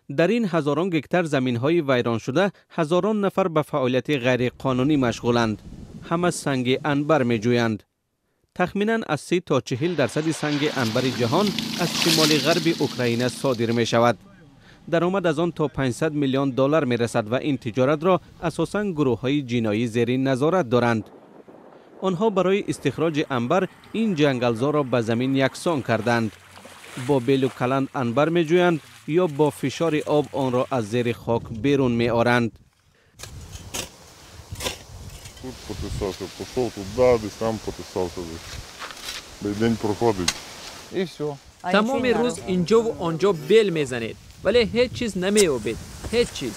در این هزاران گکتر زمین‌های ویران شده هزاران نفر به فعالیت غیر قانونی مشغولند. همه سنگ عنبر می‌جویند. تخمیناً از 30 تا 40% سنگ عنبر جهان از شمال غرب اوکراین صادر می‌شود. درآمد از آن تا 500 میلیون دلار می‌رسد و این تجارت را اساساً گروه‌های جنایی زیر نظارت دارند. آنها برای استخراج عنبر این جنگلزار را به زمین یکسان کردند. با بیل و کلند عنبر می‌جویند یا با فشار آب آن را از زیر خاک بیرون می‌آورند. Тут потисався, пішов туди, десь там потисався. День проходить. І все. تمام روز اینجا و آنجا بیل میزنید ولی هیچ چیز نمی‌یابید. هیچ چیز.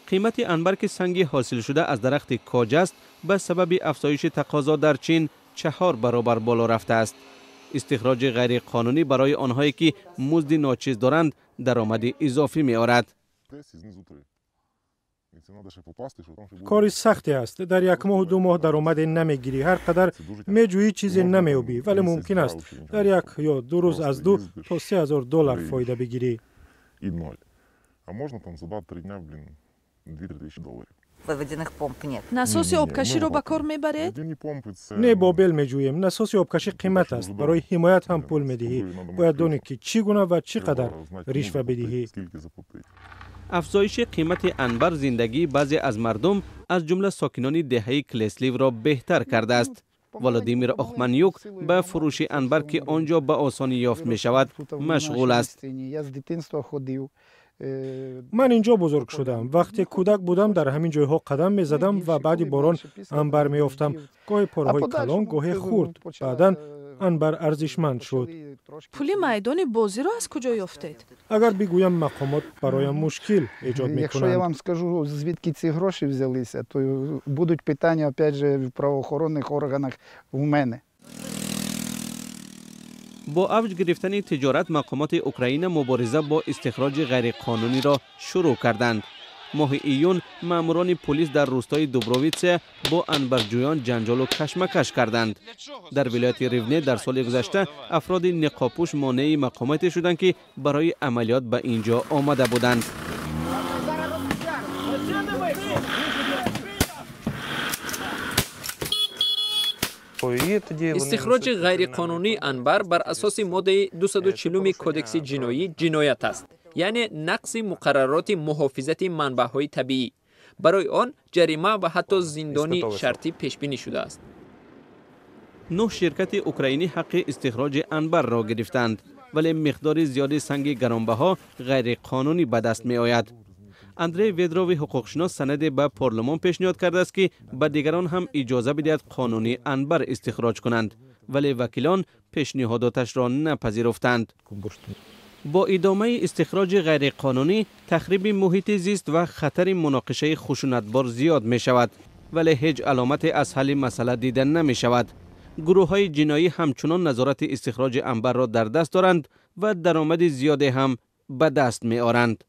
قیمت عنبر که سنگ حاصل شده از درخت کاج است به سبب افزایش تقاضا در چین 4 برابر بالا رفته است. استخراج غیر قانونی برای آنهایی که مزد ناچیز دارند درآمد اضافی می‌آورد. کاری سختی است. در 1 ماه و 2 ماه درآمد نمیگیری. هر قدر میجویی چیزی نمیابی ولی ممکن است در 1 یا 2 روز از 2 تا 3000 دلار فایده بگیری. А можна там за 2-3 дня, 2-3 тисячі доларів. Виведених помп нет. насоси обкаши ро ба кор мебаред? نه با بیل میجوییم. насоси обкаши قیمت است. برای حمایت هم پول میدهی. باید دانی که چی گونه و چقدر رشوه بدهی. افزایش قیمت عنبر زندگی بعضی از مردم از جمله ساکنان دهه کلسلیو را بهتر کرده است. ولادیمیر اخمانیوک به فروش عنبر که آنجا به آسانی یافت می شود مشغول است. من اینجا بزرگ شدم. وقتی کودک بودم در همین جایها قدم می زدم و بعد باران عنبر می یافتم. گاهی پارهای کلان، گاهی خرد. بعداً عنبر ارزشمند شد. پولی میدان بازی رو از کجا یافتید؟ اگر بگویم مقامات برایم مشکل ایجاد میکنند. Якщо я вам скажу, звідки ці гроші взялися, то будуть питання опять же в правоохоронних органах в мене. با اوج گرفتن تجارت مقامات اوکراین مبارزه با استخراج غیرقانونی را شروع کردند. ماه ایون ماموران پلیس در روستای دوبروویتس با عنبرجویان جنجال و کشمکش کردند. در ولایت ریونه در سال گذشته افراد نقابپوش مانع مقامات شدند که برای عملیات به اینجا آمده بودند. استخراج غیرقانونی عنبر بر اساس ماده 240 کودکس جنایی جنایت است. یعنی نقض مقررات محافظت منبع‌های طبیعی. برای آن جریمه و حتی زندانی شرطی پیش بینی شده است. 9 شرکت اوکراینی حق استخراج عنبر را گرفتند ولی مقدار زیاد سنگ گرانبها غیر قانونی به دست می آید. اندری ویدرووی حقوقشناس سند به پارلمان پیشنهاد کرده است که به دیگران هم اجازه بدهد قانونی عنبر استخراج کنند ولی وکیلان پیشنهاداتش را نپذیرفتند. با ادامه استخراج غیرقانونی تخریب محیط زیست و خطر مناقشه خشونتبار زیاد می شود ولی هیچ علامت از حل مسئله دیده نمی شود. گروه های جنایی همچنان نظارت استخراج عنبر را در دست دارند و درآمد زیادی هم به دست می آورند.